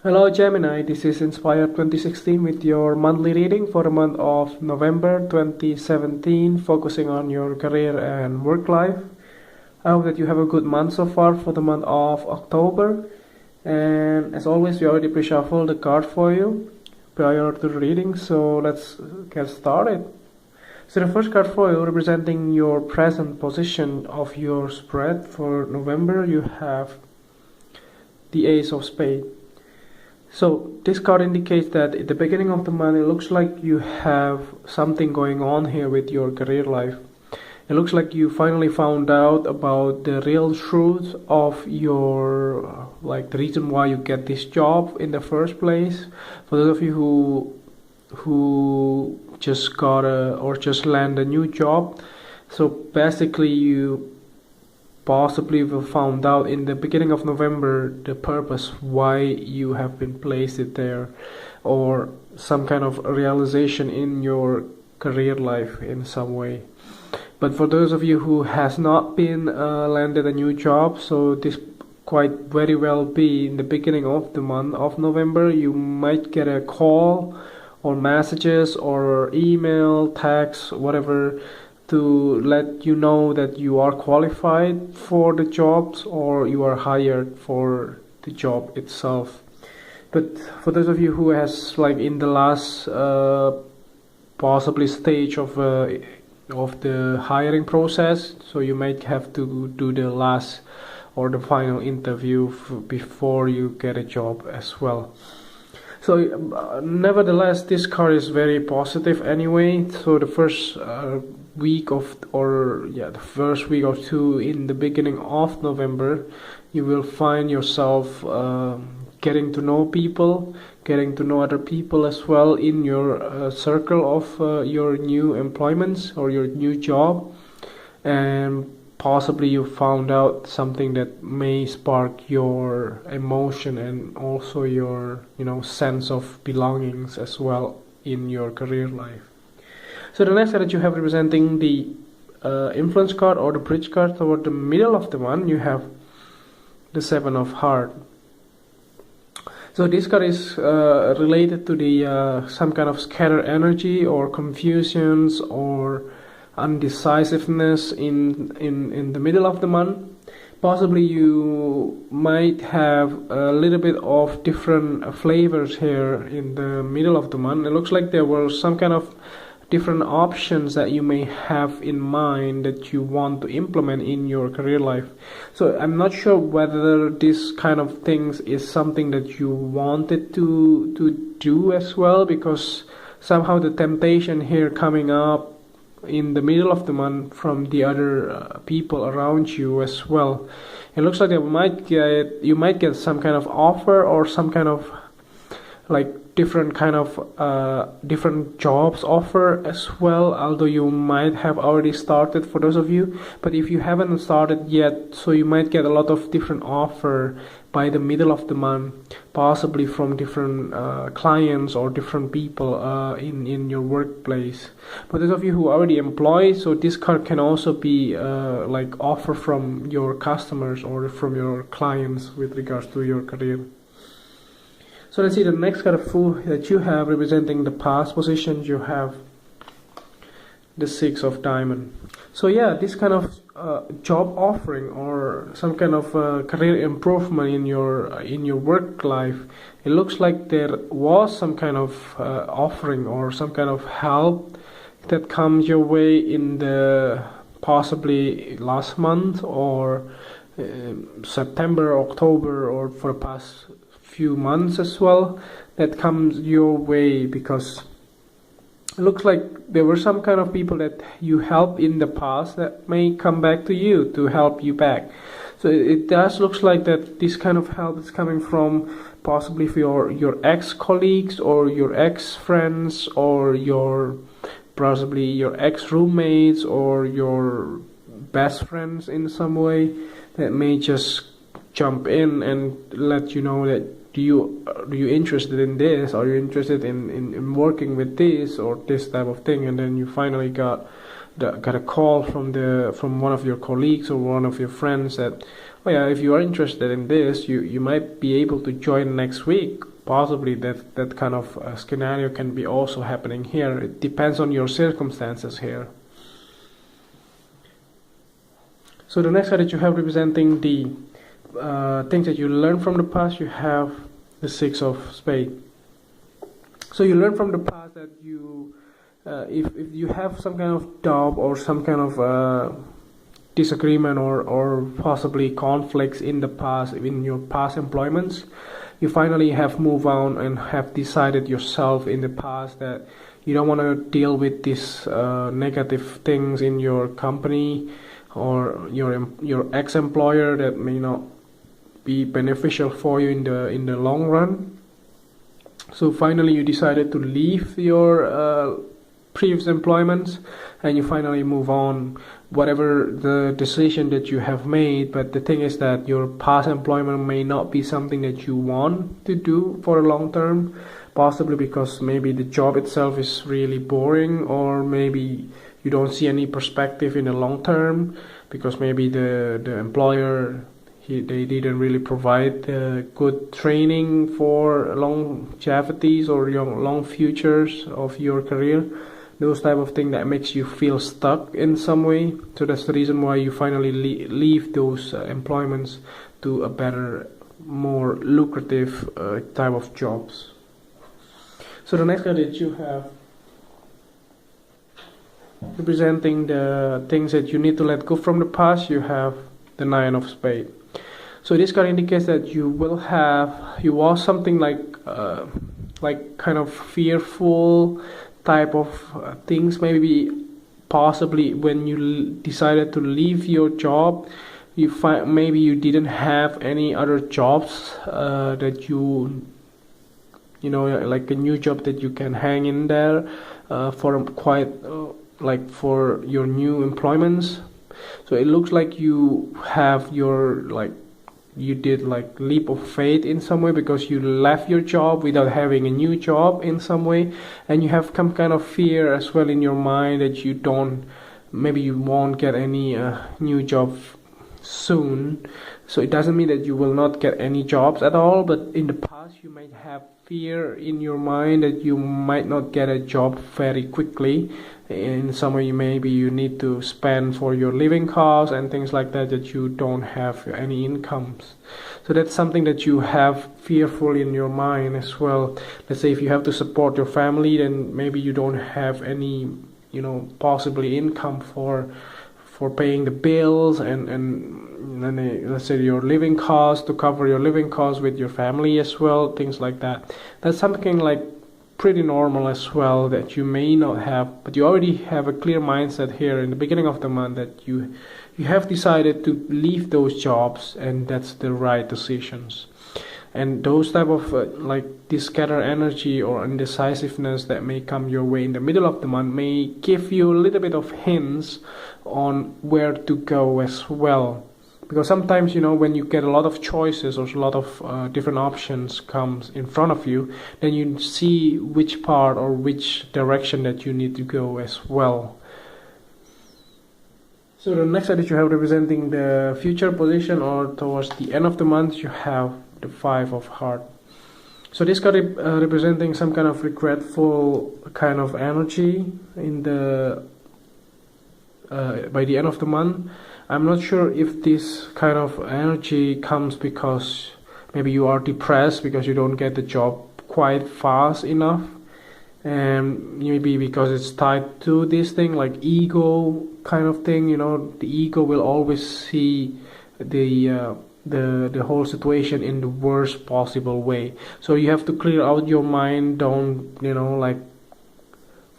Hello Gemini, this is Inspired 2016 with your monthly reading for the month of November 2017, focusing on your career and work life. I hope that you have a good month so far for the month of October. And as always, we already pre-shuffled the card for you prior to the reading, so let's get started. So the first card for you, representing your present position of your spread for November, you have the Ace of Spades. So this card indicates that at the beginning of the month it looks like you have something going on here with your career life. It looks like you finally found out about the real truth of your the reason why you get this job in the first place. For those of you who just got or just land a new job, so basically you possibly will found out in the beginning of November the purpose why you have been placed there, or some kind of realization in your career life in some way. But for those of you who has not been landed a new job, so this quite very well be in the beginning of the month of November, you might get a call or messages or email, text, whatever, to let you know that you are qualified for the jobs or you are hired for the job itself. But for those of you who has in the last possibly stage of the hiring process, so you might have to do the last or the final interview before you get a job as well. So nevertheless, this card is very positive anyway. So the first week or two in the beginning of November, you will find yourself getting to know people, getting to know other people as well in your circle of your new employments or your new job, and possibly you found out something that may spark your emotion and also your sense of belongings as well in your career life. So the next card that you have representing the influence card or the bridge card toward the middle of the one, you have the Seven of Hearts. So this card is related to the some kind of scattered energy or confusions or undecisiveness in the middle of the month. Possibly you might have a little bit of different flavors here in the middle of the month. It looks like there were some kind of different options that you may have in mind that you want to implement in your career life. So I'm not sure whether this kind of things is something that you wanted to do as well, because somehow the temptation here coming up in the middle of the month from the other people around you as well. It looks like you might get some kind of offer or some kind of different jobs offer as well, although you might have already started for those of you. But if you haven't started yet, so you might get a lot of different offer by the middle of the month, possibly from different clients or different people in your workplace. But those of you who are already employed, so this card can also be offer from your customers or from your clients with regards to your career. So let's see the next card of Fool that you have representing the past positions. You have the Six of Diamonds. So yeah, this kind of job offering or some kind of career improvement in your work life, it looks like there was some kind of offering or some kind of help that comes your way in the possibly last month or September, October, or for the past few months as well, that comes your way, because it looks like there were some kind of people that you helped in the past that may come back to you to help you back. So it does looks like that this kind of help is coming from possibly for your ex-colleagues or your ex-friends or possibly your ex-roommates or your best friends in some way, that may just jump in and let you know that do you interested in this? Are you interested in working with this or this type of thing? And then you finally got a call from one of your colleagues or one of your friends that, oh yeah, if you are interested in this, you might be able to join next week possibly that kind of scenario can be also happening here. It depends on your circumstances here. So the next card that you have representing the things that you learned from the past, you have the Six of Spades. So you learn from the past that you, if you have some kind of doubt or some kind of disagreement or possibly conflicts in the past, in your past employments, you finally have moved on and have decided yourself in the past that you don't want to deal with these negative things in your company or your ex-employer that may not be beneficial for you in the long run. So finally you decided to leave your previous employments and you finally move on, whatever the decision that you have made. But the thing is that your past employment may not be something that you want to do for a long term, possibly because maybe the job itself is really boring, or maybe you don't see any perspective in the long term because maybe the employer they didn't really provide good training for longevities or long futures of your career. Those type of thing that makes you feel stuck in some way. So that's the reason why you finally leave those employments to a better, more lucrative type of jobs. So the next card that you have representing the things that you need to let go from the past, you have the Nine of Spades. So this card indicates that you was something like kind of fearful type of things, maybe possibly when you decided to leave your job, you find maybe you didn't have any other jobs that you know, like a new job that you can hang in there for quite like for your new employments. So it looks like you have your you did like leap of faith in some way, because you left your job without having a new job in some way, and you have some kind of fear as well in your mind that maybe you won't get any new job soon. So it doesn't mean that you will not get any jobs at all, but in the past you might have fear in your mind that you might not get a job very quickly. In some way maybe you need to spend for your living costs and things like that you don't have any incomes. So that's something that you have fearful in your mind as well. Let's say if you have to support your family, then maybe you don't have any, possibly income for paying the bills and let's say your living costs, to cover your living costs with your family as well, things like that. That's something like pretty normal as well that you may not have, but you already have a clear mindset here in the beginning of the month that you have decided to leave those jobs, and that's the right decisions. And those type of this scattered energy or indecisiveness that may come your way in the middle of the month may give you a little bit of hints on where to go as well. Because sometimes, when you get a lot of choices or a lot of different options comes in front of you, then you see which part or which direction that you need to go as well. So the next side that you have representing the future position or towards the end of the month, you have the Five of Hearts. So this card representing some kind of regretful kind of energy in the by the end of the month. I'm not sure if this kind of energy comes because maybe you are depressed because you don't get the job quite fast enough, and maybe because it's tied to this thing like ego kind of thing. The ego will always see the whole situation in the worst possible way. So you have to clear out your mind. Don't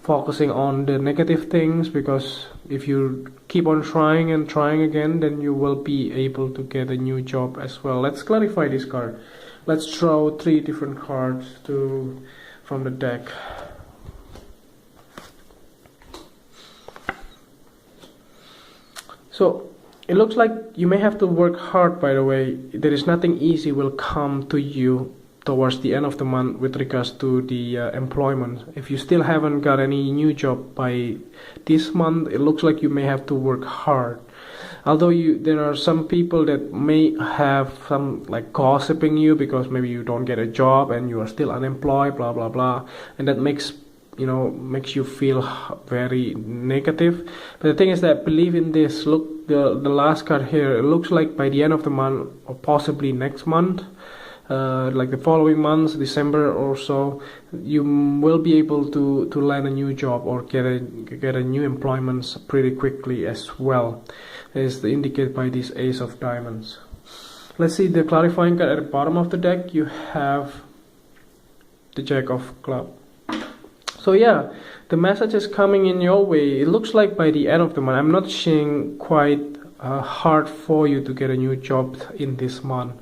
focusing on the negative things, because if you keep on trying and trying again, then you will be able to get a new job as well. Let's clarify this card. Let's draw 3 different cards from the deck. So it looks like you may have to work hard, by the way. There is nothing easy will come to you towards the end of the month with regards to the employment. If you still haven't got any new job by this month, it looks like you may have to work hard. Although there are some people that may have some like gossiping you because maybe you don't get a job and you are still unemployed, blah blah blah, and that makes you feel very negative. But the thing is that believe in this. Look, the last card here, it looks like by the end of the month or possibly next month, like the following months, December or so, you will be able to land a new job or get a new employment pretty quickly as well, as indicated by this Ace of Diamonds. Let's see the clarifying card at the bottom of the deck. You have the Jack of Clubs. So yeah, the message is coming in your way. It looks like by the end of the month. I'm not seeing quite hard for you to get a new job in this month,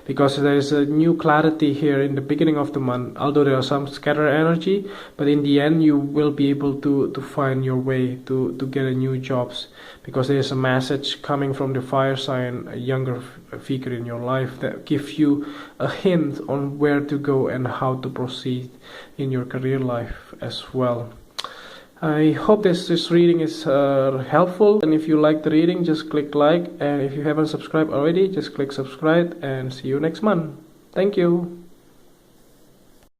because there is a new clarity here in the beginning of the month. Although there are some scattered energy, but in the end you will be able to find your way to get a new jobs, because there is a message coming from the fire sign, a younger figure in your life, that gives you a hint on where to go and how to proceed in your career life as well. I hope this reading is helpful, and if you like the reading, just click like, and if you haven't subscribed already, just click subscribe, and see you next month. Thank you.